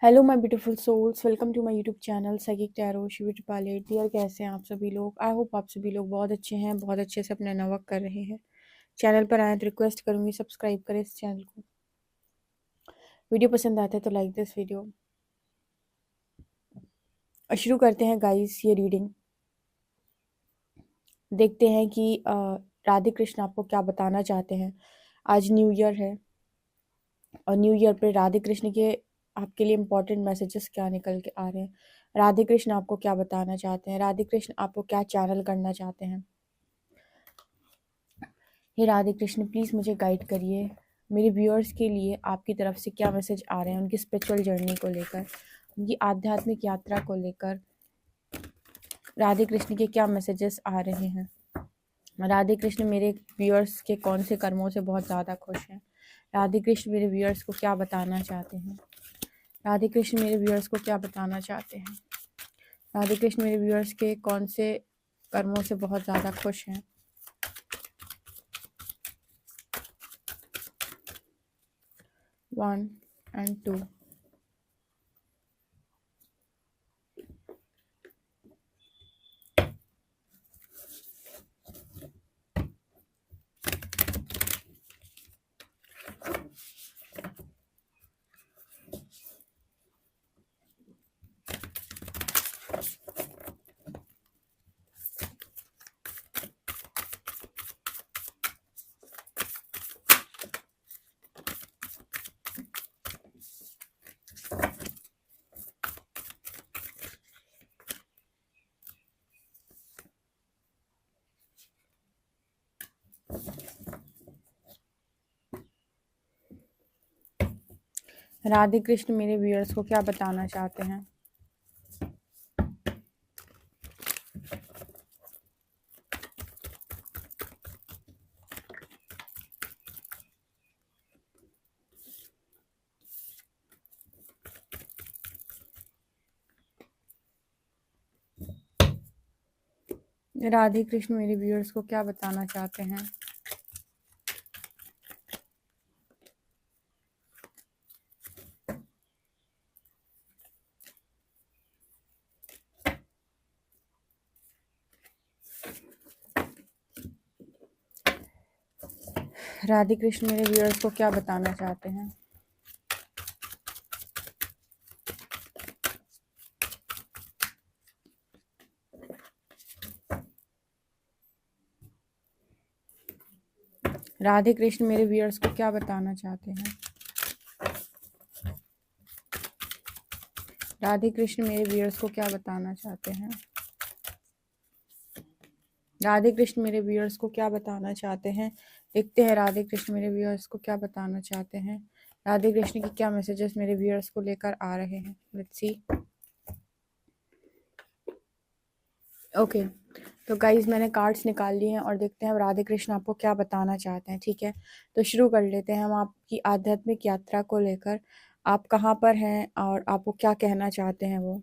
Hello my beautiful souls, welcome to my YouTube channel psychic tarot शिविर पालेट। Dear, कैसे हैं आप सभी लोग? आई होप आप सभी लोग बहुत अच्छे हैं, बहुत अच्छे से अपना नवर्क कर रहे हैं। चैनल पर आए तो रिक्वेस्ट करूंगी सब्सक्राइब करें इस चैनल को। वीडियो पसंद आता है तो लाइक दिस वीडियो। शुरू करते हैं गाइस ये रीडिंग। देखते हैं कि राधे कृष्ण आपको क्या बताना चाहते हैं। आज न्यू ईयर है और न्यू ईयर पे राधे कृष्ण के आपके लिए इम्पोर्टेंट मैसेजेस क्या निकल के आ रहे हैं। राधे कृष्ण आपको क्या बताना चाहते हैं, राधे कृष्ण आपको क्या चैनल करना चाहते हैं। हे राधे कृष्ण, प्लीज़ मुझे गाइड करिए। मेरे व्यूअर्स के लिए आपकी तरफ से क्या मैसेज आ रहे हैं, उनकी स्पिरिचुअल जर्नी को लेकर, उनकी आध्यात्मिक यात्रा को लेकर राधे कृष्ण के क्या मैसेजेस आ रहे हैं। राधे कृष्ण मेरे व्यूअर्स के कौन से कर्मों से बहुत ज़्यादा खुश हैं। राधे कृष्ण मेरे व्यूअर्स को क्या बताना चाहते हैं। राधे कृष्ण मेरे व्यूअर्स को क्या बताना चाहते हैं। राधे कृष्ण मेरे व्यूअर्स के कौन से कर्मों से बहुत ज़्यादा खुश हैं। 1 and 2। राधे कृष्ण मेरे व्यूअर्स को क्या बताना चाहते हैं। राधे कृष्ण मेरे व्यूअर्स को क्या बताना चाहते हैं। राधे कृष्ण मेरे व्यूअर्स को क्या बताना चाहते हैं। राधे कृष्ण मेरे व्यूअर्स को क्या बताना चाहते हैं। राधे कृष्ण मेरे व्यूअर्स को क्या बताना चाहते हैं। राधे कृष्ण मेरे व्यूअर्स को क्या बताना चाहते हैं। देखते हैं राधे कृष्ण मेरे व्यूअर्स को क्या बताना चाहते हैं। राधे कृष्ण के क्या मैसेजेस मेरे व्यूअर्स को लेकर आ रहे हैं। Let's see. ओके, तो गाइज मैंने कार्ड्स निकाल लिए हैं और देखते हैं राधे कृष्ण आपको क्या बताना चाहते हैं। ठीक है, तो शुरू कर लेते हैं हम आपकी आध्यात्मिक यात्रा को लेकर। आप कहाँ पर हैं और आपको क्या कहना चाहते हैं वो।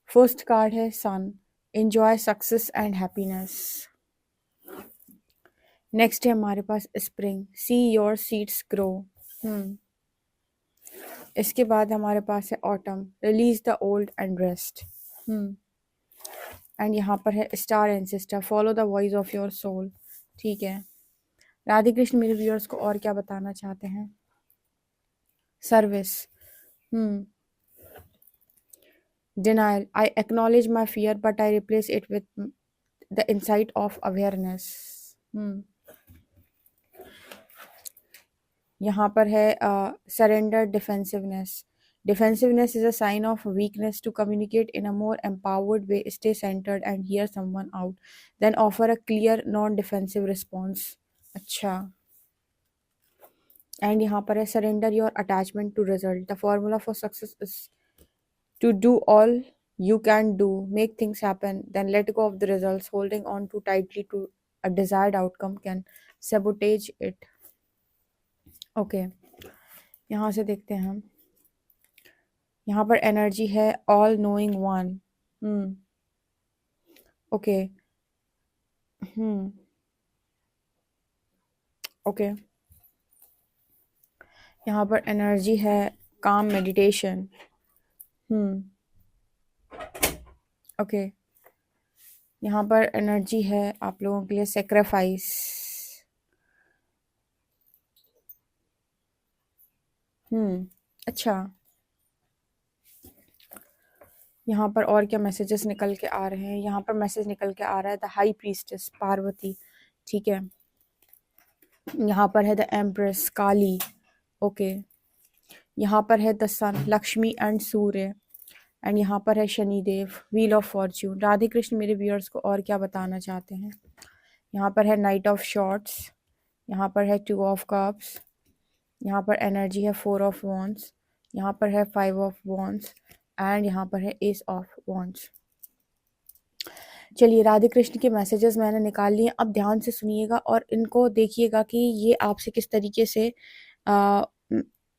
फर्स्ट कार्ड है sun, enjoy success and happiness. Next है हमारे पास spring, see your seeds grow. इसके बाद हमारे पास है autumn, release the old and rest. And यहाँ पर है star and sister, follow the voice of your soul. ठीक है, राधे कृष्ण मेरे व्यूअर्स को और क्या बताना चाहते हैं। Service, denial, I acknowledge my fear but I replace it with the insight of awareness. यहाँ पर है surrender, defensiveness. Defensiveness is a sign of weakness. To communicate in a more empowered way, stay centered and hear someone out. Then offer a clear, non-defensive response. अच्छा, and यहाँ पर है surrender your attachment to result. The formula for success is to do all you can do, make things happen, then let go of the results. Holding on too tightly to a desired outcome can sabotage it. Okay, यहाँ से देखते हैं हम। यहाँ पर energy है all knowing one. Okay, okay, यहाँ पर एनर्जी है काम मेडिटेशन। ओके, यहाँ पर एनर्जी है आप लोगों के लिए सेक्रीफाइस। अच्छा, यहाँ पर और क्या मैसेजेस निकल के आ रहे हैं? यहाँ पर मैसेज निकल के आ रहा है द हाई प्रीस्टेस पार्वती, ठीक है। यहाँ पर है द एम्प्रेस काली, ओके। यहाँ पर है the sun Lakshmi and Surya, and यहाँ पर है Shanidev wheel of fortune. Radhe Krishna मेरे व्यूअर्स को और क्या बताना चाहते हैं? यहाँ पर है नाइट ऑफ शॉर्ट्स, यहाँ पर है 2 ऑफ कप्स, यहाँ पर एनर्जी है 4 ऑफ वॉन्ड्स, यहाँ पर है 5 ऑफ वॉन्ड्स, एंड यहाँ पर है एस ऑफ वॉन्ड्स। चलिए, राधे कृष्ण के मैसेजेस मैंने निकाल लिए, अब ध्यान से सुनिएगा और इनको देखिएगा कि ये आपसे किस तरीके से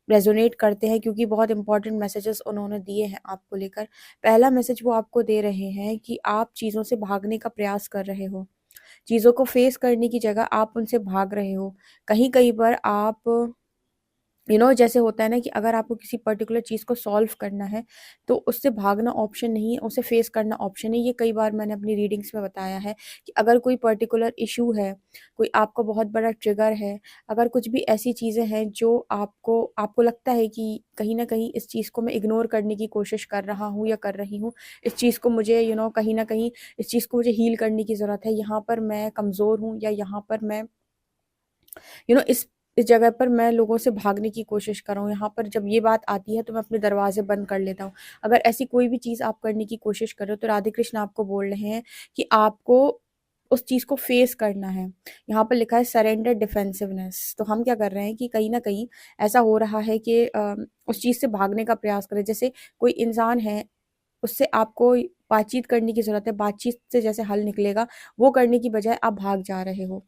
रेजोनेट करते हैं, क्योंकि बहुत इंपॉर्टेंट मैसेजेस उन्होंने दिए हैं आपको लेकर। पहला मैसेज वो आपको दे रहे हैं कि आप चीज़ों से भागने का प्रयास कर रहे हो, चीज़ों को फेस करने की जगह आप उनसे भाग रहे हो। कई बार आप जैसे होता है ना कि अगर आपको किसी पर्टिकुलर चीज़ को सॉल्व करना है तो उससे भागना ऑप्शन नहीं है, उसे फेस करना ऑप्शन है। ये कई बार मैंने अपनी रीडिंग्स में बताया है कि अगर कोई पर्टिकुलर इशू है, कोई आपको बहुत बड़ा ट्रिगर है, अगर कुछ भी ऐसी चीज़ें हैं जो आपको आपको लगता है कि कहीं ना कहीं इस चीज़ को मैं इग्नोर करने की कोशिश कर रहा हूँ या कर रही हूँ, इस चीज़ को मुझे कहीं ना कहीं इस चीज़ को मुझे हील करने की ज़रूरत है, यहाँ पर मैं कमज़ोर हूँ या यहाँ पर मैं इस जगह पर मैं लोगों से भागने की कोशिश कर रहा हूँ, यहाँ पर जब ये बात आती है तो मैं अपने दरवाजे बंद कर लेता हूँ। अगर ऐसी कोई भी चीज़ आप करने की कोशिश कर रहे हो तो राधे कृष्ण आपको बोल रहे हैं कि आपको उस चीज़ को फेस करना है। यहाँ पर लिखा है सरेंडर डिफेंसिवनेस। तो हम क्या कर रहे हैं कि कहीं ना कहीं ऐसा हो रहा है कि उस चीज़ से भागने का प्रयास करें। जैसे कोई इंसान है, उससे आपको बातचीत करने की ज़रूरत है, बातचीत से जैसे हल निकलेगा वो करने की बजाय आप भाग जा रहे हो,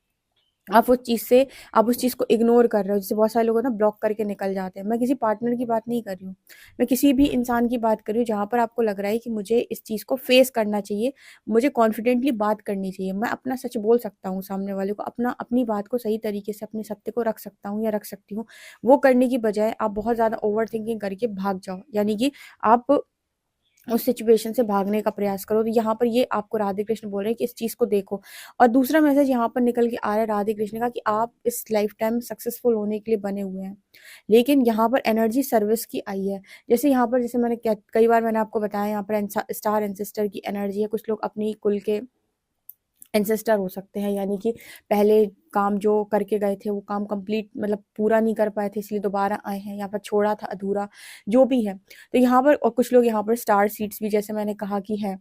आप उस चीज़ को इग्नोर कर रहे हो। जैसे बहुत सारे लोग ना ब्लॉक करके निकल जाते हैं। मैं किसी पार्टनर की बात नहीं कर रही हूँ, मैं किसी भी इंसान की बात कर रही हूँ जहाँ पर आपको लग रहा है कि मुझे इस चीज़ को फेस करना चाहिए, मुझे कॉन्फिडेंटली बात करनी चाहिए, मैं अपना सच बोल सकता हूँ सामने वाले को, अपनी बात को सही तरीके से अपने सत्य को रख सकता हूँ या रख सकती हूँ। वो करने की बजाय आप बहुत ज़्यादा ओवर थिंकिंग करके भाग जाओ, यानी कि आप उस सिचुएशन से भागने का प्रयास करो। तो यहाँ पर ये आपको राधे कृष्ण बोल रहे हैं कि इस चीज़ को देखो। और दूसरा मैसेज यहाँ पर निकल के आ रहा है राधे कृष्ण का कि आप इस लाइफ टाइम सक्सेसफुल होने के लिए बने हुए हैं, लेकिन यहाँ पर एनर्जी सर्विस की आई है। जैसे यहाँ पर, जैसे कई बार मैंने आपको बताया, यहाँ पर स्टार एंसेस्टर की एनर्जी है। कुछ लोग अपनी कुल के एंसेस्टर हो सकते हैं, यानी कि पहले काम जो करके गए थे वो काम कंप्लीट मतलब पूरा नहीं कर पाए थे, इसलिए दोबारा आए हैं, यहाँ पर छोड़ा था अधूरा, जो भी है। तो यहाँ पर और कुछ लोग यहाँ पर स्टार सीड्स भी, जैसे मैंने कहा कि है,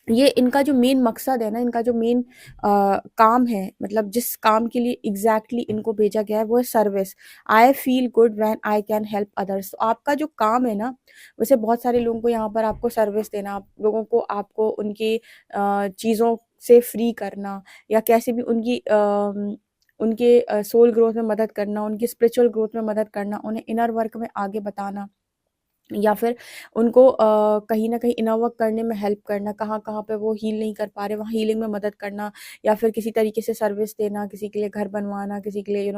ये इनका जो मेन मकसद है ना, इनका जो मेन काम है, मतलब जिस काम के लिए एग्जैक्टली इनको भेजा गया है वो है service. I feel good when I can help others. तो आपका जो काम है ना, वैसे बहुत सारे लोगों को यहाँ पर आपको सर्विस देना, लोगों को आपको उनकी चीज़ों से फ्री करना, या कैसे भी उनके सोल ग्रोथ में मदद करना, उनकी स्पिरिचुअल ग्रोथ में मदद करना, उन्हें इनर वर्क में आगे बताना, या फिर उनको कहीं न कहीं इनर वर्क करने में हेल्प करना, कहाँ-कहाँ पे वो हील नहीं कर पा रहे, वहाँ हीलिंग में मदद करना, या फिर किसी तरीके से सर्विस देना, किसी के लिए घर बनवाना, किसी के लिए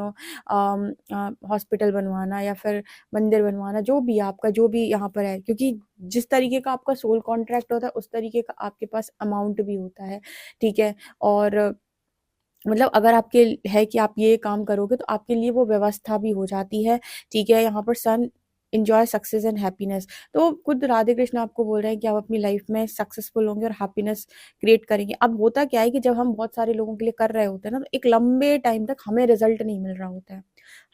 हॉस्पिटल बनवाना, या फिर मंदिर बनवाना, जो भी आपका जो भी यहाँ पर है। क्योंकि जिस तरीके का आपका सोल कॉन्ट्रैक्ट होता है, उस तरीके का आपके पास अमाउंट भी होता है, ठीक है? और मतलब अगर आपके है कि आप ये काम करोगे तो आपके लिए वो व्यवस्था भी हो जाती है, ठीक है? यहाँ पर सन एन्जॉय सक्सेस एंड हैप्पीनेस। तो खुद राधे कृष्ण आपको बोल रहे हैं कि आप अपनी लाइफ में सक्सेसफुल होंगे और हैप्पीनेस क्रिएट करेंगे। अब होता क्या है कि जब हम बहुत सारे लोगों के लिए कर रहे होते हैं ना, तो एक लंबे टाइम तक हमें रिजल्ट नहीं मिल रहा होता है।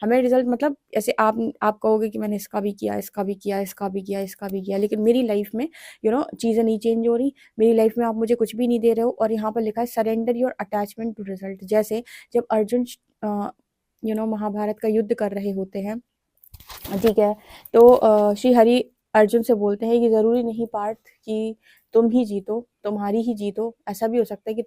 हमें रिजल्ट मतलब ऐसे आप कहोगे कि मैंने इसका भी किया, इसका भी किया, इसका भी किया, इसका भी किया, लेकिन मेरी लाइफ में चीज़ें नहीं चेंज हो रही, मेरी लाइफ में आप मुझे कुछ भी नहीं दे रहे हो। और यहाँ पर लिखा है surrender your attachment to result. जैसे जब अर्जुन महाभारत का युद्ध कर रहे होते हैं, ठीक है, तो श्री हरि अर्जुन से बोलते हैं कि ज़रूरी नहीं पार्थ कि तुम ही जीतो, तुम्हारी ही जीतो, ऐसा भी हो सकता है कि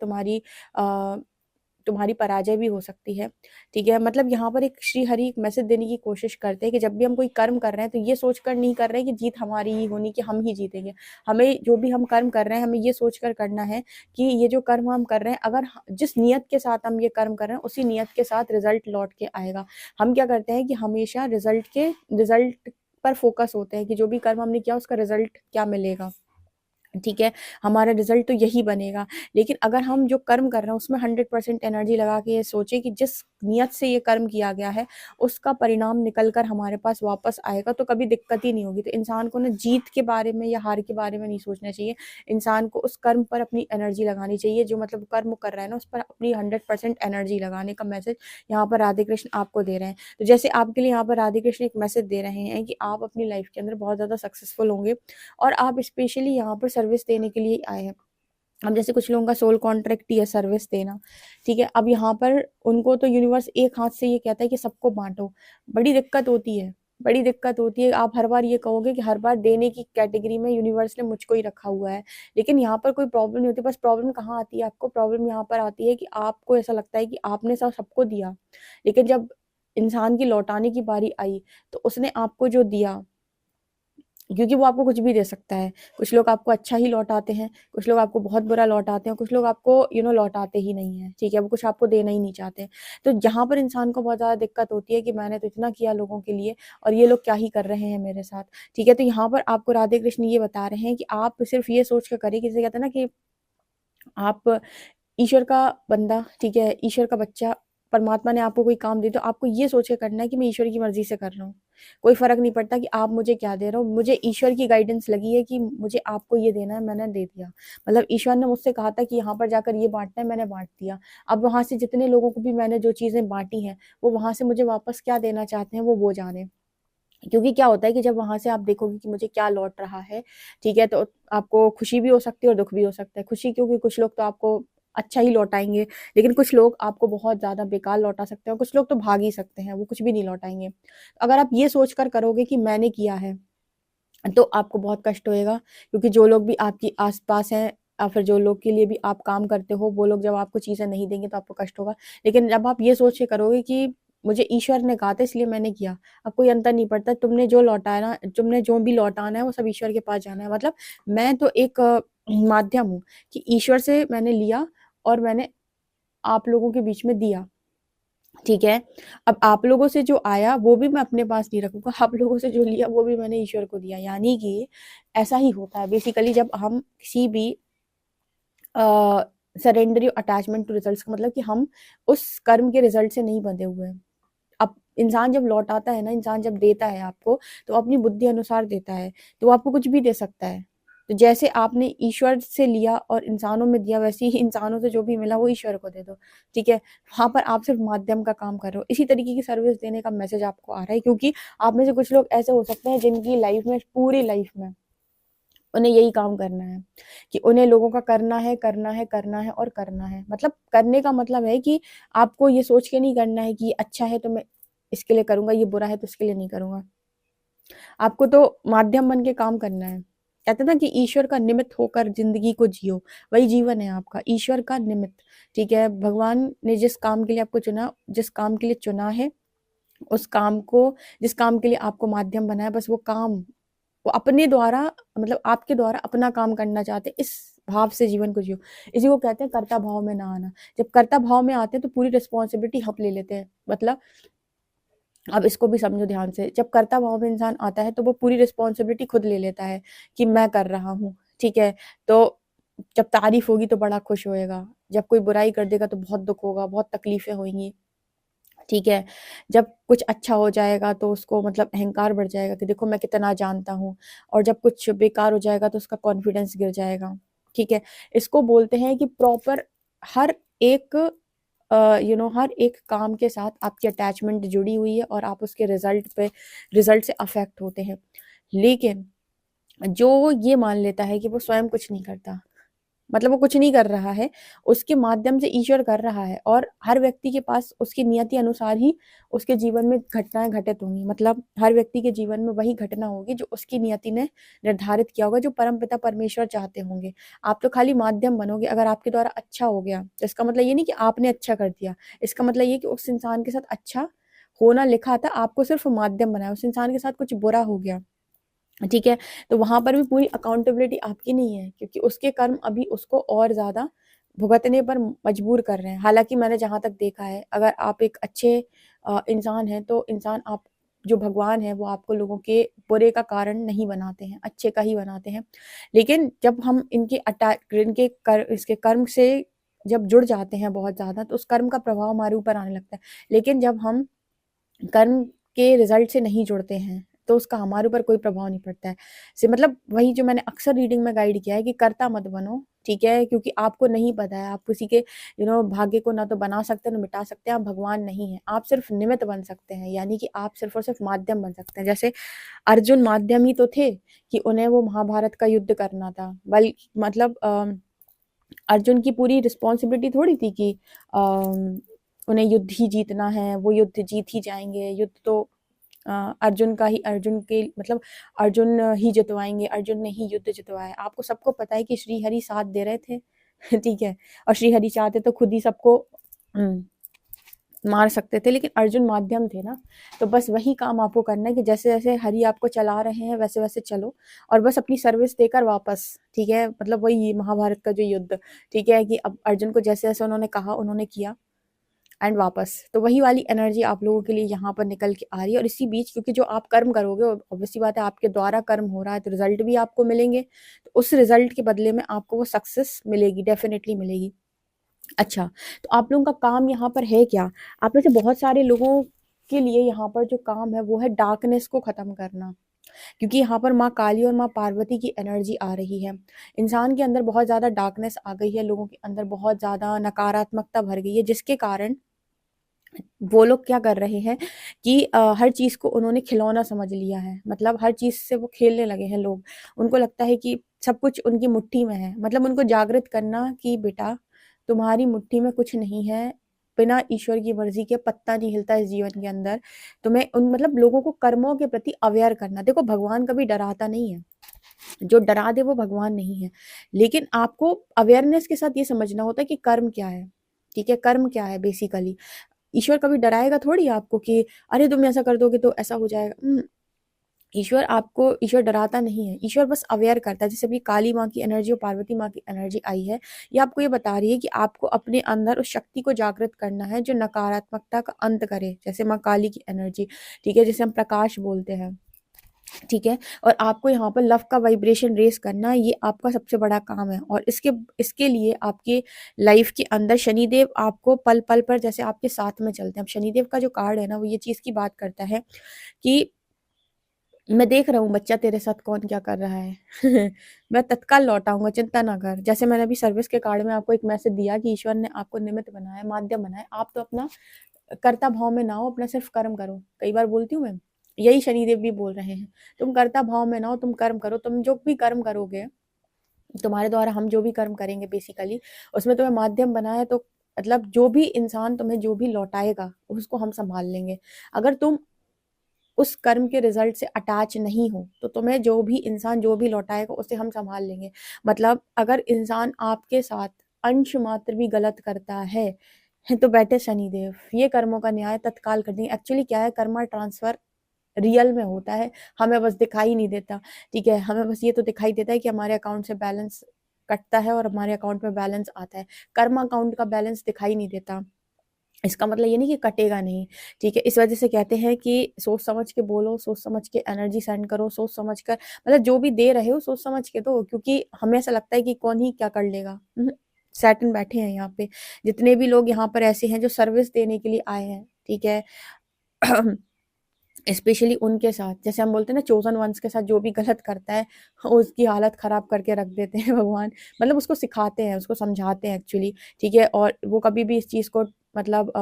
तुम्हारी पराजय भी हो सकती है, ठीक है? मतलब यहाँ पर एक श्री हरि एक मैसेज देने की कोशिश करते हैं कि जब भी हम कोई कर्म कर रहे हैं तो ये सोचकर नहीं कर रहे हैं कि जीत हमारी ही होनी, कि हम ही जीतेंगे। हमें जो भी हम कर्म कर रहे हैं, हमें ये सोचकर करना है कि ये जो कर्म हम कर रहे हैं, अगर जिस नियत के साथ हम ये कर्म कर रहे हैं, उसी नियत के साथ रिजल्ट लौट के आएगा। हम क्या करते हैं कि हमेशा रिजल्ट पर फोकस होते हैं कि जो भी कर्म हमने किया उसका रिजल्ट क्या मिलेगा, ठीक है, हमारा रिजल्ट तो यही बनेगा। लेकिन अगर हम जो कर्म कर रहे हैं उसमें 100% एनर्जी लगा के ये सोचे कि जिस नियत से ये कर्म किया गया है उसका परिणाम निकल कर हमारे पास वापस आएगा, तो कभी दिक्कत ही नहीं होगी। तो इंसान को ना जीत के बारे में या हार के बारे में नहीं सोचना चाहिए, इंसान को उस कर्म पर अपनी एनर्जी लगानी चाहिए, जो मतलब कर्म कर रहा है ना उस पर अपनी 100% एनर्जी लगाने का मैसेज यहाँ पर राधे कृष्ण आपको दे रहे हैं। तो जैसे आपके लिए यहाँ पर राधे कृष्ण एक मैसेज दे रहे हैं कि आप अपनी लाइफ के अंदर बहुत ज़्यादा सक्सेसफुल होंगे और आप स्पेशली यहाँ पर सर्विस देने के लिए आए हैं। अब जैसे कुछ लोगों का सोल कॉन्ट्रैक्ट ही है सर्विस देना, ठीक है। अब यहाँ पर उनको तो यूनिवर्स एक हाथ से ये कहता है कि सबको बांटो, बड़ी दिक्कत होती है, बड़ी दिक्कत होती है। आप हर बार ये कहोगे कि हर बार देने की कैटेगरी में यूनिवर्स ने मुझको ही रखा हुआ है, लेकिन यहाँ पर कोई प्रॉब्लम नहीं होती। बस प्रॉब्लम कहाँ आती है आपको, प्रॉब्लम यहाँ पर आती है कि आपको ऐसा लगता है कि आपने सबको दिया, लेकिन जब इंसान की लौटाने की बारी आई तो उसने आपको जो दिया, क्योंकि वो आपको कुछ भी दे सकता है, कुछ लोग आपको अच्छा ही लौटाते हैं, कुछ लोग आपको बहुत बुरा लौटाते हैं, कुछ लोग आपको लौटाते ही नहीं है, ठीक है, वो कुछ आपको देना ही नहीं चाहते। तो जहाँ पर इंसान को बहुत ज़्यादा दिक्कत होती है कि मैंने तो इतना किया लोगों के लिए और ये लोग क्या ही कर रहे हैं मेरे साथ, ठीक है। तो यहाँ पर आपको राधे कृष्ण ये बता रहे हैं कि आप सिर्फ ये सोच कर करें, किसी कहते हैं ना कि आप ईश्वर का बंदा, ठीक है, ईश्वर का बच्चा, परमात्मा ने आपको कोई काम दे तो आपको ये सोच के करना है कि मैं ईश्वर की मर्जी से कर रहा हूँ। कोई फ़र्क नहीं पड़ता कि आप मुझे क्या दे रहे हो, मुझे ईश्वर की गाइडेंस लगी है कि मुझे आपको ये देना है, मैंने दे दिया। मतलब ईश्वर ने मुझसे कहा था कि यहाँ पर जाकर ये बाँटना है, मैंने बाँट दिया। अब वहाँ से जितने लोगों को भी मैंने जो चीज़ें बाँटी हैं, वो वहाँ से मुझे वापस क्या देना चाहते हैं वो जाने। क्योंकि क्या होता है कि जब वहाँ से आप देखोगे कि मुझे क्या लौट रहा है, ठीक है, तो आपको खुशी भी हो सकती है और दुःख भी हो सकता है। खुशी क्योंकि कुछ लोग तो आपको अच्छा ही लौटाएँगे, लेकिन कुछ लोग आपको बहुत ज़्यादा बेकार लौटा सकते हैं और कुछ लोग तो भाग ही सकते हैं, वो कुछ भी नहीं लौटाएँगे। अगर आप ये सोच कर करोगे कि मैंने किया है, तो आपको बहुत कष्ट होएगा, क्योंकि जो लोग भी आपके आस-पास हैं या फिर जो लोग के लिए भी आप काम करते हो, वो लोग जब आपको चीज़ें नहीं देंगे तो आपको कष्ट होगा। लेकिन जब आप ये सोच के करोगे कि मुझे ईश्वर ने कहा था इसलिए मैंने किया, अब कोई अंतर नहीं पड़ता, तुमने जो लौटाया ना, तुमने जो भी लौटाना है वो सब ईश्वर के पास जाना है। मतलब मैं तो एक माध्यम हूँ कि ईश्वर से मैंने लिया और मैंने आप लोगों के बीच में दिया, ठीक है। अब आप लोगों से जो आया वो भी मैं अपने पास नहीं रखूँगा, आप लोगों से जो लिया वो भी मैंने ईश्वर को दिया। यानी कि ऐसा ही होता है बेसिकली जब हम किसी भी surrender your attachment to results, का मतलब कि हम उस कर्म के रिजल्ट से नहीं बंधे हुए हैं। अब इंसान जब लौटाता है ना, इंसान जब देता है आपको, तो अपनी बुद्धि अनुसार देता है, तो वो आपको कुछ भी दे सकता है। तो जैसे आपने ईश्वर से लिया और इंसानों में दिया, वैसे ही इंसानों से जो भी मिला वो ईश्वर को दे दो, ठीक है। वहाँ पर आप सिर्फ माध्यम का काम कर रहे हो। इसी तरीके की सर्विस देने का मैसेज आपको आ रहा है, क्योंकि आप में से कुछ लोग ऐसे हो सकते हैं जिनकी लाइफ में, पूरी लाइफ में उन्हें यही काम करना है कि उन्हें लोगों का करना है, करना है, करना है और करना है। मतलब करने का मतलब है कि आपको ये सोच के नहीं करना है कि ये अच्छा है तो मैं इसके लिए करूँगा, ये बुरा है तो इसके लिए नहीं करूँगा। आपको तो माध्यम बन के काम करना है। कहते हैं ना कि ईश्वर का निमित्त होकर ज़िंदगी को जियो, वही जीवन है आपका, ईश्वर का निमित्त, ठीक है। भगवान ने जिस काम के लिए आपको चुना, जिस काम के लिए चुना है, उस काम को, जिस काम के लिए आपको माध्यम बनाया, बस वो काम वो अपने द्वारा, मतलब आपके द्वारा अपना काम करना चाहते हैं, इस भाव से जीवन को जियो। इसी को कहते हैं कर्ता भाव में ना आना। जब कर्ता भाव में आते हैं तो पूरी रिस्पॉन्सिबिलिटी हम ले लेते हैं। मतलब अब इसको भी समझो ध्यान से, जब कर्ता भाव में इंसान आता है तो वो पूरी रिस्पॉन्सिबिलिटी खुद ले लेता है कि मैं कर रहा हूँ, ठीक है। तो जब तारीफ होगी तो बड़ा खुश होएगा, जब कोई बुराई कर देगा तो बहुत दुख होगा, बहुत तकलीफें होंगी, ठीक है। जब कुछ अच्छा हो जाएगा तो उसको मतलब अहंकार बढ़ जाएगा कि देखो मैं कितना जानता हूँ, और जब कुछ बेकार हो जाएगा तो उसका कॉन्फिडेंस गिर जाएगा, ठीक है। इसको बोलते हैं कि प्रॉपर हर एक हर एक काम के साथ आपकी अटैचमेंट जुड़ी हुई है और आप उसके रिजल्ट से अफेक्ट होते हैं। लेकिन जो ये मान लेता है कि वो स्वयं कुछ नहीं करता, मतलब वो कुछ नहीं कर रहा है, उसके माध्यम से ईश्वर कर रहा है, और हर व्यक्ति के पास उसकी नियति अनुसार ही उसके जीवन में घटनाएँ घटित होंगी। मतलब हर व्यक्ति के जीवन में वही घटना होगी जो उसकी नियति ने निर्धारित किया होगा, जो परमपिता परमेश्वर चाहते होंगे। आप तो खाली माध्यम बनोगे। अगर आपके द्वारा अच्छा हो गया, तो इसका मतलब ये नहीं कि आपने अच्छा कर दिया। इसका मतलब ये कि उस इंसान के साथ अच्छा होना लिखा था, आपको सिर्फ़ माध्यम बनाया। उस इंसान के साथ कुछ बुरा हो गया, ठीक है, तो वहाँ पर भी पूरी अकाउंटेबिलिटी आपकी नहीं है, क्योंकि उसके कर्म अभी उसको और ज़्यादा भुगतने पर मजबूर कर रहे हैं। हालाँकि मैंने जहाँ तक देखा है, अगर आप एक अच्छे इंसान हैं, तो इंसान आप जो भगवान है वो आपको लोगों के बुरे का कारण नहीं बनाते हैं, अच्छे का ही बनाते हैं। लेकिन जब हम इसके कर्म से जब जुड़ जाते हैं बहुत ज़्यादा, तो उस कर्म का प्रभाव हमारे ऊपर आने लगता है। लेकिन जब हम कर्म के रिजल्ट से नहीं जुड़ते हैं, तो उसका हमारे ऊपर कोई प्रभाव नहीं पड़ता है। से मतलब वही जो मैंने अक्सर रीडिंग में गाइड किया है कि कर्ता मत बनो, ठीक है? क्योंकि आपको नहीं पता है, आप किसी के भाग्य को ना तो बना सकते हैं, ना मिटा सकते हैं, आप भगवान नहीं हैं। आप सिर्फ निमित्त बन सकते हैं, यानी कि आप सिर्फ और सिर्फ माध्यम बन सकते हैं। जैसे अर्जुन माध्यम ही तो थे कि उन्हें वो महाभारत का युद्ध करना था। मतलब अर्जुन की पूरी रिस्पॉन्सिबिलिटी थोड़ी थी कि उन्हें युद्ध ही जीतना है, वो युद्ध जीत ही जाएँगे। युद्ध तो अर्जुन के मतलब अर्जुन ही जितवाएँगे, अर्जुन ने ही युद्ध जितवाया। आपको सबको पता है कि श्री हरि साथ दे रहे थे, ठीक है? और श्री हरि चाहते तो खुद ही सबको मार सकते थे, लेकिन अर्जुन माध्यम थे ना। तो बस वही काम आपको करना है कि जैसे-जैसे हरि आपको चला रहे हैं, वैसे-वैसे चलो और बस अपनी सर्विस देकर वापस, ठीक है? मतलब वही महाभारत का जो युद्ध, ठीक है? कि अब अर्जुन को जैसे-जैसे उन्होंने कहा, उन्होंने किया एंड वापस। तो वही वाली एनर्जी आप लोगों के लिए यहाँ पर निकल के आ रही है। और इसी बीच क्योंकि जो आप कर्म करोगे, ऑब्वियस सी बात है आपके द्वारा कर्म हो रहा है, तो रिजल्ट भी आपको मिलेंगे। तो उस रिजल्ट के बदले में आपको वो सक्सेस मिलेगी, डेफिनेटली मिलेगी। अच्छा, तो आप लोगों का काम यहाँ पर है क्या? आप में से बहुत सारे लोगों के लिए यहाँ पर जो काम है वो है डार्कनेस को ख़त्म करना। क्योंकि यहाँ पर माँ काली और माँ पार्वती की एनर्जी आ रही है। इंसान के अंदर बहुत ज़्यादा डार्कनेस आ गई है, लोगों के अंदर बहुत ज़्यादा नकारात्मकता भर गई है, जिसके कारण वो लोग क्या कर रहे हैं कि हर चीज़ को उन्होंने खिलौना समझ लिया है। मतलब हर चीज़ से वो खेलने लगे हैं लोग। उनको लगता है कि सब कुछ उनकी मुट्ठी में है। मतलब उनको जागृत करना कि बेटा तुम्हारी मुट्ठी में कुछ नहीं है। बिना ईश्वर की मर्ज़ी के पत्ता नहीं हिलता इस जीवन के अंदर। तुम्हें उन मतलब लोगों को कर्मों के प्रति अवेयर करना। देखो भगवान कभी डराता नहीं है। जो डरा दे वो भगवान नहीं है। लेकिन आपको अवेयरनेस के साथ ये समझना होता है कि कर्म क्या है? ठीक है? कर्म क्या है बेसिकली? ईश्वर कभी डराएगा थोड़ी आपको कि अरे तुम ऐसा कर दोगे तो ऐसा हो जाएगा। ईश्वर डराता नहीं है। ईश्वर बस अवेयर करता है। जैसे अभी काली माँ की एनर्जी और पार्वती माँ की एनर्जी आई है, ये आपको ये बता रही है कि आपको अपने अंदर उस शक्ति को जागृत करना है जो नकारात्मकता का अंत करे। जैसे माँ काली की एनर्जी, ठीक है? जिसे हम प्रकाश बोलते हैं, ठीक है? और आपको यहाँ पर लव का वाइब्रेशन रेज़ करना, ये आपका सबसे बड़ा काम है। और इसके इसके लिए आपके लाइफ़ के अंदर शनिदेव आपको पल-पल पर जैसे आपके साथ में चलते हैं। अब शनिदेव का जो कार्ड है ना, वो ये चीज़ की बात करता है कि मैं देख रहा हूँ बच्चा तेरे साथ कौन क्या कर रहा है। मैं तत्काल लौट आऊँगा, चिंता ना कर। जैसे मैंने अभी सर्विस के कार्ड में आपको एक मैसेज दिया कि ईश्वर ने आपको निमित्त बनाया है, माध्यम बनाया है। आप तो अपना कर्ता भाव में ना हो, अपना सिर्फ़ कर्म करो। कई बार बोलती हूँ मैं, यही शनिदेव भी बोल रहे हैं। तुम कर्ता भाव में ना हो, तुम कर्म करो। तुम जो भी कर्म करोगे, तुम्हारे द्वारा हम जो भी कर्म करेंगे बेसिकली, उसमें तुम्हें माध्यम बनाया है, तो मतलब जो भी इंसान तुम्हें जो भी लौटाएगा, उसको हम सँभाल लेंगे। अगर तुम उस कर्म के रिजल्ट से अटैच नहीं हो, तो तुम्हें जो भी इंसान जो भी लौटाएगा उसे हम सँभाल लेंगे। मतलब अगर इंसान आपके साथ अंश मात्र भी गलत करता है, तो बैठे शनिदेव, ये कर्मों का न्याय तत्काल कर देंगे। एक्चुअली क्या है, कर्मा ट्रांसफ़र रियल में होता है, हमें बस दिखाई नहीं देता, ठीक है? हमें बस ये तो दिखाई देता है कि हमारे अकाउंट से बैलेंस कटता है और हमारे अकाउंट में बैलेंस आता है। कर्म अकाउंट का बैलेंस दिखाई नहीं देता। इसका मतलब ये नहीं कि कटेगा नहीं, ठीक है? इस वजह से कहते हैं कि सोच समझ के बोलो, सोच समझ के एनर्जी सेंड करो, सोच समझ कर मतलब जो भी दे रहे हो सोच समझ के दो, क्योंकि हमें ऐसा लगता है कि कौन ही क्या कर लेगा। सैटर्न बैठे हैं यहाँ पे। जितने भी लोग यहाँ पर ऐसे हैं जो सर्विस देने के लिए आए हैं, ठीक है? स्पेशली उनके साथ, जैसे हम बोलते हैं ना चोज़न वन्स के साथ जो भी गलत करता है, उसकी हालत ख़राब करके रख देते हैं भगवान। मतलब उसको सिखाते हैं, उसको समझाते हैं एक्चुअली, ठीक है? और वो कभी भी इस चीज़ को मतलब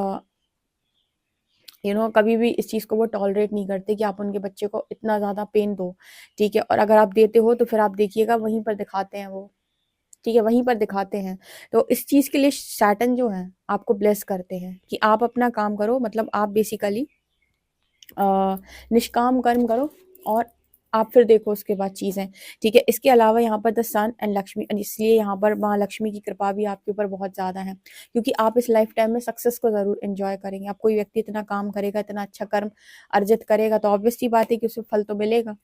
कभी भी इस चीज़ को वो टॉलरेट नहीं करते कि आप उनके बच्चे को इतना ज़्यादा पेन दो, ठीक है? और अगर आप देते हो तो फिर आप देखिएगा वहीं पर दिखाते हैं वो, ठीक है? वहीं पर दिखाते हैं। तो इस चीज़ के लिए सैटर्न जो है आपको ब्लेस करते हैं कि आप अपना काम करो, मतलब आप बेसिकली निष्काम कर्म करो और आप फिर देखो उसके बाद चीज़ें, ठीक है? इसके अलावा यहाँ पर द सन एंड लक्ष्मी, इसलिए यहाँ पर माँ लक्ष्मी की कृपा भी आपके ऊपर बहुत ज़्यादा है, क्योंकि आप इस लाइफ टाइम में सक्सेस को ज़रूर एन्जॉय करेंगे। अब कोई व्यक्ति इतना काम करेगा, इतना अच्छा कर्म अर्जित करेगा, तो ऑब्वियस सी बात है कि उसे फल तो मिलेगा।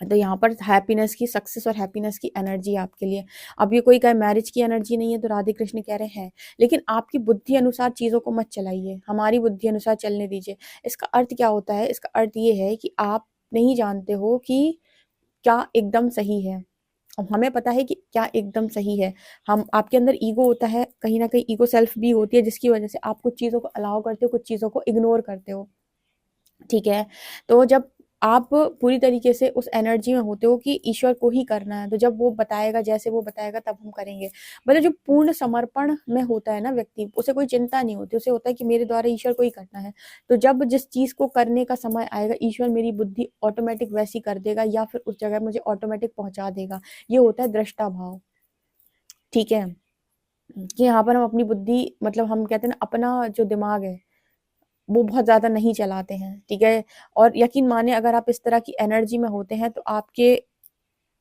तो यहाँ पर हैप्पीनेस की, सक्सेस और हैप्पीनेस की एनर्जी आपके लिए। अब ये कोई कहे मैरिज की एनर्जी नहीं है, तो राधे कृष्ण कह रहे हैं, लेकिन आपकी बुद्धि अनुसार चीज़ों को मत चलाइए, हमारी बुद्धि अनुसार चलने दीजिए। इसका अर्थ क्या होता है? इसका अर्थ ये है कि आप नहीं जानते हो कि क्या एकदम सही है। अब हमें पता है कि क्या एकदम सही है। हम, आपके अंदर ईगो होता है, कहीं ना कहीं ईगो सेल्फ भी होती है, जिसकी वजह से आप कुछ चीज़ों को अलाउ करते हो, कुछ चीज़ों को इग्नोर करते हो। ठीक है, तो जब आप पूरी तरीके से उस एनर्जी में होते हो कि ईश्वर को ही करना है, तो जब वो बताएगा, जैसे वो बताएगा तब हम करेंगे। मतलब जो पूर्ण समर्पण में होता है ना व्यक्ति, उसे कोई चिंता नहीं होती, उसे होता है कि मेरे द्वारा ईश्वर को ही करना है। तो जब जिस चीज़ को करने का समय आएगा, ईश्वर मेरी बुद्धि ऑटोमेटिक वैसी कर देगा, या फिर उस जगह मुझे ऑटोमेटिक पहुंचा देगा। ये होता है दृष्टा भाव। ठीक है, कि यहाँ पर हम अपनी बुद्धि, मतलब हम कहते हैं ना, अपना जो दिमाग है वो बहुत ज़्यादा नहीं चलाते हैं। ठीक है, और यकीन माने अगर आप इस तरह की एनर्जी में होते हैं, तो आपके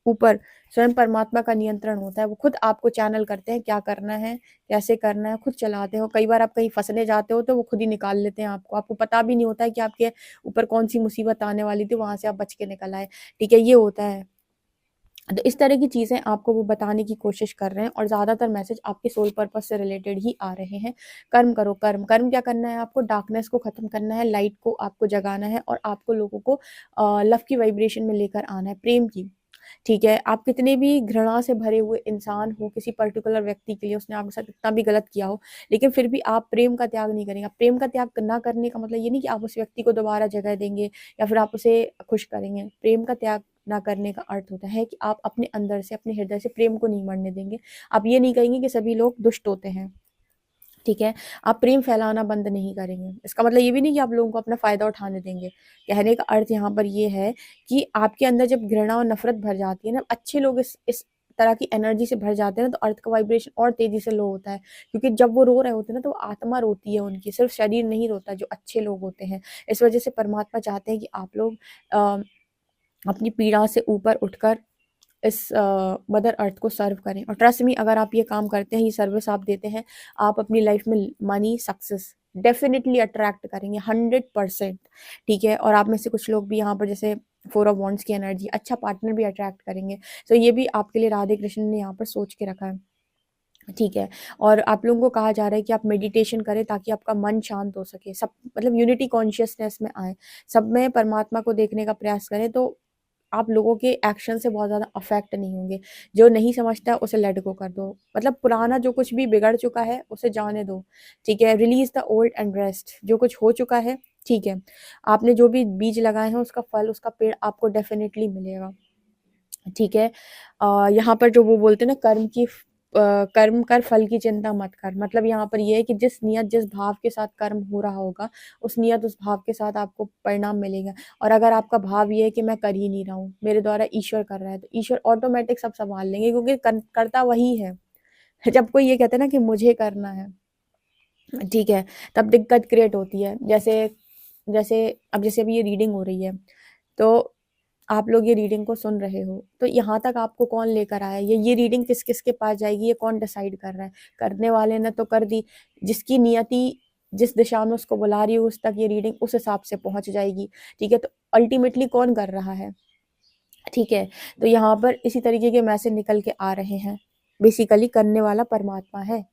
ऊपर स्वयं परमात्मा का नियंत्रण होता है। वो खुद आपको चैनल करते हैं, क्या करना है, कैसे करना है, खुद चलाते हो। कई बार आप कहीं फंसने जाते हो, तो वो खुद ही निकाल लेते हैं आपको। आपको पता भी नहीं होता है कि आपके ऊपर कौन सी मुसीबत आने वाली थी, वहां से आप बच के निकल आए। ठीक है, ये होता है। तो इस तरह की चीज़ें आपको वो बताने की कोशिश कर रहे हैं, और ज़्यादातर मैसेज आपके सोल पर्पस से रिलेटेड ही आ रहे हैं। कर्म करो, कर्म कर्म क्या करना है आपको? डार्कनेस को ख़त्म करना है, लाइट को आपको जगाना है, और आपको लोगों को लव की वाइब्रेशन में लेकर आना है, प्रेम की। ठीक है, आप कितने भी घृणा से भरे हुए इंसान हो किसी पर्टिकुलर व्यक्ति के लिए, उसने आपके साथ कितना भी गलत किया हो, लेकिन फिर भी आप प्रेम का त्याग नहीं करेंगे। प्रेम का त्याग ना करने का मतलब ये नहीं कि आप उस व्यक्ति को दोबारा जगह देंगे या फिर आप उसे खुश करेंगे। प्रेम का त्याग ना करने का अर्थ होता है कि आप अपने अंदर से, अपने हृदय से प्रेम को नहीं मरने देंगे। आप ये नहीं कहेंगे कि सभी लोग दुष्ट होते हैं। ठीक है, आप प्रेम फैलाना बंद नहीं करेंगे। इसका मतलब ये भी नहीं कि आप लोगों को अपना फ़ायदा उठाने देंगे। कहने का अर्थ यहाँ पर ये है कि आपके अंदर जब घृणा और नफ़रत भर जाती है ना, अच्छे लोग इस तरह की एनर्जी से भर जाते हैं ना, तो अर्थ का वाइब्रेशन और तेज़ी से लो होता है। क्योंकि जब वो रो रहे होते हैं ना, तो आत्मा रोती है उनकी, सिर्फ़ शरीर नहीं रोता, जो अच्छे लोग होते हैं। इस वज़ह से परमात्मा चाहते हैं कि आप लोग अ, अपनी पीड़ा से ऊपर उठकर इस मदर अर्थ को सर्व करें। और ट्रस्ट मी, अगर आप ये काम करते हैं, ये सर्विस आप देते हैं, आप अपनी लाइफ में मनी, सक्सेस डेफिनेटली अट्रैक्ट करेंगे 100%। ठीक है, और आप में से कुछ लोग भी यहाँ पर जैसे 4 ऑफ वॉन्ड्स की एनर्जी, अच्छा पार्टनर भी अट्रैक्ट करेंगे। तो ये भी आपके लिए राधे कृष्ण ने यहाँ पर सोच के रखा है। ठीक है, और आप लोगों को कहा जा रहा है कि आप मेडिटेशन करें, ताकि आपका मन शांत हो सके, सब मतलब यूनिटी कॉन्शियसनेस में आए, सब में परमात्मा को देखने का प्रयास करें, तो आप लोगों के एक्शन से बहुत ज़्यादा अफेक्ट नहीं होंगे। जो नहीं समझता उसे लेट गो कर दो, मतलब पुराना जो कुछ भी बिगड़ चुका है उसे जाने दो। ठीक है, release the old and rest. जो कुछ हो चुका है, ठीक है, आपने जो भी बीज लगाए हैं, उसका फल, उसका पेड़ आपको डेफिनेटली मिलेगा। ठीक है, यहाँ पर जो वो बोलते हैं ना, कर्म कर, फल की चिंता मत कर। मतलब यहाँ पर ये है कि जिस नियत, जिस भाव के साथ कर्म हो रहा होगा, उस नियत, उस भाव के साथ आपको परिणाम मिलेगा। और अगर आपका भाव ये है कि मैं कर ही नहीं रहा हूँ, मेरे द्वारा ईश्वर कर रहा है, तो ईश्वर ऑटोमेटिक सब संभाल लेंगे, क्योंकि करता वही है। जब कोई ये कहता है ना कि मुझे करना है, ठीक है, तब दिक्कत क्रिएट होती है। जैसे जैसे अब जैसे अभी ये रीडिंग हो रही है, तो आप लोग ये रीडिंग को सुन रहे हो, तो यहाँ तक आपको कौन लेकर आया, ये रीडिंग किस किस के पास जाएगी, ये कौन डिसाइड कर रहा है? करने वाले ने तो कर दी। जिसकी नियति जिस दिशा में उसको बुला रही है, उस तक ये रीडिंग उस हिसाब से पहुंच जाएगी। ठीक है, तो अल्टीमेटली कौन कर रहा है? ठीक है, तो यहाँ पर इसी तरीके के मैसेज निकल के आ रहे हैं। बेसिकली करने वाला परमात्मा है।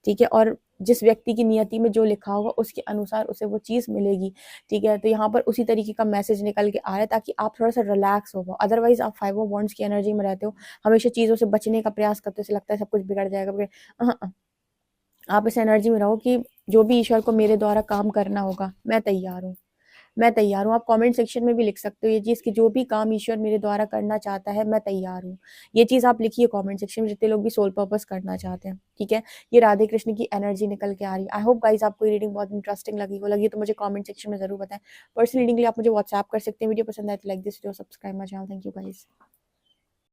ठीक है, और जिस व्यक्ति की नियति में जो लिखा होगा, उसके अनुसार उसे वो चीज़ मिलेगी। ठीक है, तो यहाँ पर उसी तरीके का मैसेज निकल के आ रहा है, ताकि आप थोड़ा सा रिलैक्स हो पाओ। अदरवाइज आप 5 ऑफ वॉन्ड्स की एनर्जी में रहते हो, हमेशा चीज़ों से बचने का प्रयास करते हो, ऐसे लगता है सब कुछ बिगड़ जाएगा, आप इस एनर्जी में रहो कि जो भी ईश्वर को मेरे द्वारा काम करना होगा, मैं तैयार हूँ, मैं तैयार हूँ। आप कमेंट सेक्शन में भी लिख सकते हो ये चीज़, कि जो भी काम ईश्वर मेरे द्वारा करना चाहता है, मैं तैयार हूँ। ये चीज़ आप लिखिए कमेंट सेक्शन में, जितने लोग भी सोल पर्पस करना चाहते हैं। ठीक है, ये राधे कृष्ण की एनर्जी निकल के आ रही है। आई होप गाइस आपको ये रीडिंग बहुत इंटरेस्टिंग लगी तो मुझे कमेंट सेक्शन में जरूर बताएं। पर्सनल रीडिंग के लिए आप मुझे व्हाट्सएप कर सकते हैं। वीडियो पसंद आए तो like this video, subscribe my channel. Thank you guys.